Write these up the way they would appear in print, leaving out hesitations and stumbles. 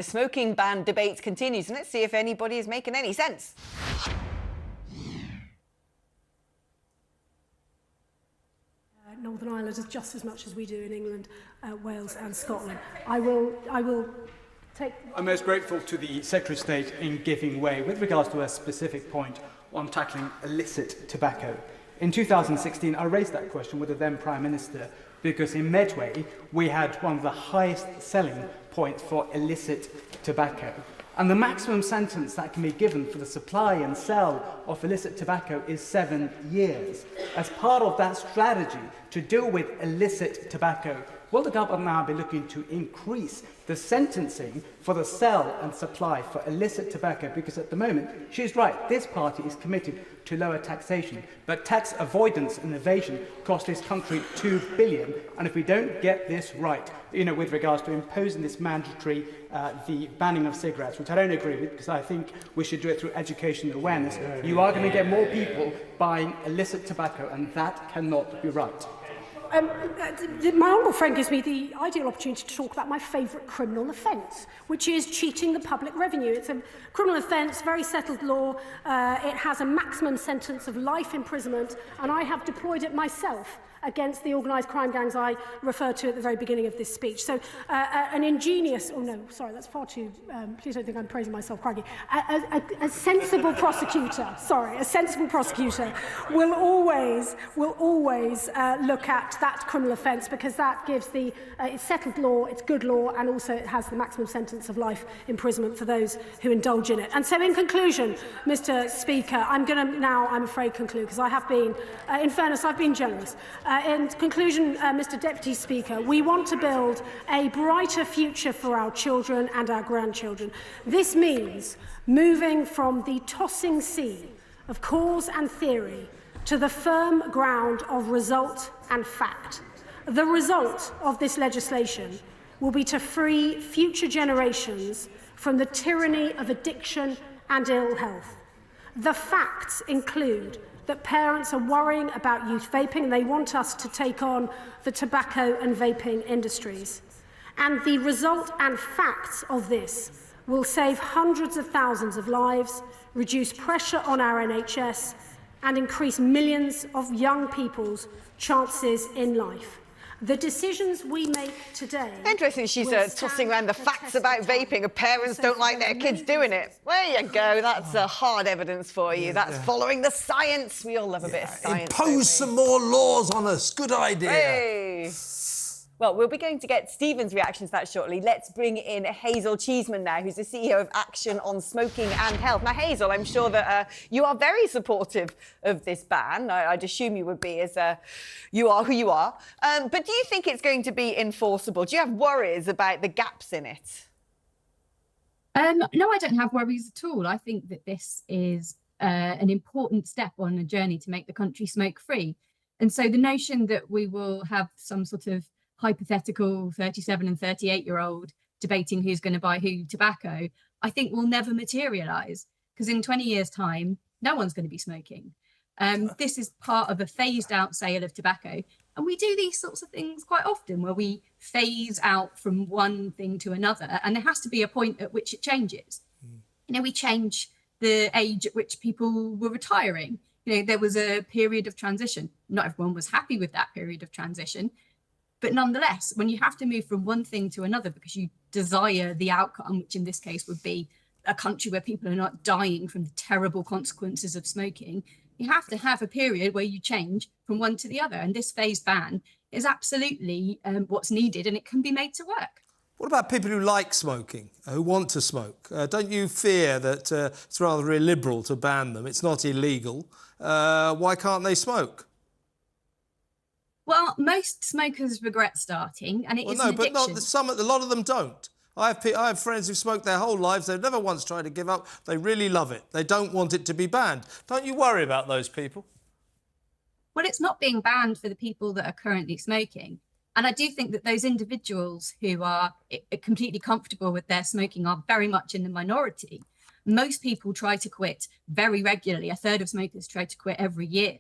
The smoking ban debate continues, and let's see if anybody is making any sense. Northern Ireland is just as much as we do in England, Wales and Scotland. I will take... I'm most grateful to the Secretary of State in giving way with regards to a specific point on tackling illicit tobacco. In 2016, I raised that question with the then Prime Minister because in Medway, we had one of the highest selling points for illicit tobacco. And the maximum sentence that can be given for the supply and sale of illicit tobacco is 7 years. As part of that strategy to deal with illicit tobacco, will the government now be looking to increase the sentencing for the sale and supply for illicit tobacco? Because at the moment, she's right, this party is committed to lower taxation, but tax avoidance and evasion cost this country $2 billion. And if we don't get this right, with regards to imposing this mandatory, the banning of cigarettes, which I don't agree with, because I think we should do it through education and awareness, you are going to get more people buying illicit tobacco, and that cannot be right. My honourable friend gives me the ideal opportunity to talk about my favourite criminal offence, which is cheating the public revenue. It's a criminal offence, very settled law. It has a maximum sentence of life imprisonment, and I have deployed it myself against the organised crime gangs I referred to at the very beginning of this speech. So an ingenious, oh no, sorry, that's far too, please don't think I'm praising myself, crikey. A sensible prosecutor, a sensible prosecutor will always look at that criminal offence, because that gives the, it's settled law, it's good law, and also it has the maximum sentence of life imprisonment for those who indulge in it. And so in conclusion, Mr. Speaker, I'm going to now, I'm afraid, conclude, because I have been, in fairness, I've been generous. In conclusion, Mr. Deputy Speaker, we want to build a brighter future for our children and our grandchildren. This means moving from the tossing sea of cause and theory to the firm ground of result and fact. The result of this legislation will be to free future generations from the tyranny of addiction and ill health. The facts include that parents are worrying about youth vaping, and they want us to take on the tobacco and vaping industries. And the result and facts of this will save hundreds of thousands of lives, reduce pressure on our NHS, and increase millions of young people's chances in life. The decisions we make today... Interesting, she's tossing around the facts about vaping. Parents don't like their kids doing it. There you go, that's hard evidence for you. That's following the science. We all love a bit of science. Impose some more laws on us. Good idea. Hey. Well, we'll be going to get Stephen's reaction to that shortly. Let's bring in Hazel Cheeseman now, who's the CEO of Action on Smoking and Health. Now, Hazel, I'm sure that you are very supportive of this ban. I'd assume you would be, as you are who you are. But do you think it's going to be enforceable? Do you have worries about the gaps in it? No, I don't have worries at all. I think that this is an important step on a journey to make the country smoke-free. And so the notion that we will have some sort of hypothetical 37 and 38-year-old debating who's going to buy who tobacco, I think will never materialise, because in 20 years' time, no one's going to be smoking. This is part of a phased-out sale of tobacco. And we do these sorts of things quite often, where we phase out from one thing to another, and there has to be a point at which it changes. We change the age at which people were retiring. There was a period of transition. Not everyone was happy with that period of transition. But nonetheless, when you have to move from one thing to another because you desire the outcome, which in this case would be a country where people are not dying from the terrible consequences of smoking, you have to have a period where you change from one to the other. And this phased ban is absolutely what's needed, and it can be made to work. What about people who like smoking, who want to smoke? Don't you fear that it's rather illiberal to ban them? It's not illegal. Why can't they smoke? Well, most smokers regret starting, and it is an addiction. But a lot of them don't. I have friends who've smoked their whole lives. They've never once tried to give up. They really love it. They don't want it to be banned. Don't you worry about those people? Well, it's not being banned for the people that are currently smoking. And I do think that those individuals who are completely comfortable with their smoking are very much in the minority. Most people try to quit very regularly. A third of smokers try to quit every year.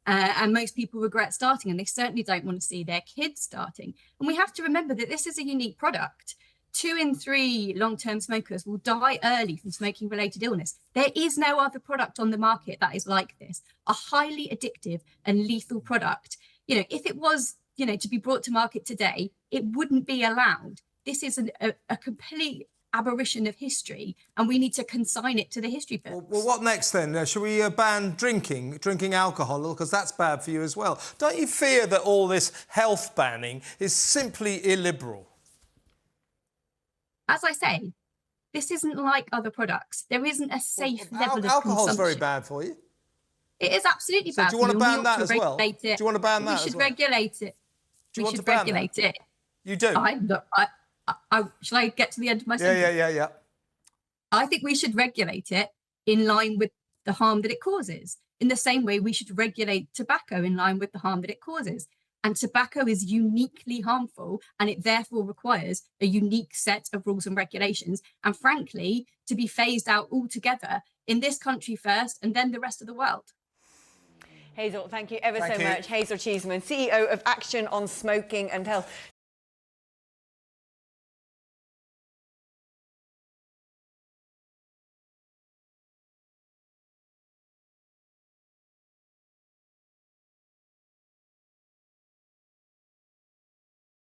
And most people regret starting, and they certainly don't want to see their kids starting. And we have to remember that this is a unique product. 2 in 3 long-term smokers will die early from smoking-related illness. There is no other product on the market that is like this, a highly addictive and lethal product. You know, if it was, you know, to be brought to market today, it wouldn't be allowed. This is a complete aberration of history, and we need to consign it to the history books. Well, what next then? Should we ban drinking alcohol, because that's bad for you as well? Don't you fear that all this health banning is simply illiberal? As I say, this isn't like other products. There isn't a safe level of alcohol's consumption. very bad for you. It is absolutely bad. Do you want to ban that as well? Do you want to ban that as well? We should regulate it. Do you want to regulate it? You do? Shall I get to the end of my sentence? Yeah. I think we should regulate it in line with the harm that it causes. In the same way, we should regulate tobacco in line with the harm that it causes. And tobacco is uniquely harmful, and it therefore requires a unique set of rules and regulations, and frankly, to be phased out altogether in this country first and then the rest of the world. Hazel, thank you ever so much. Hazel Cheeseman, CEO of Action on Smoking and Health.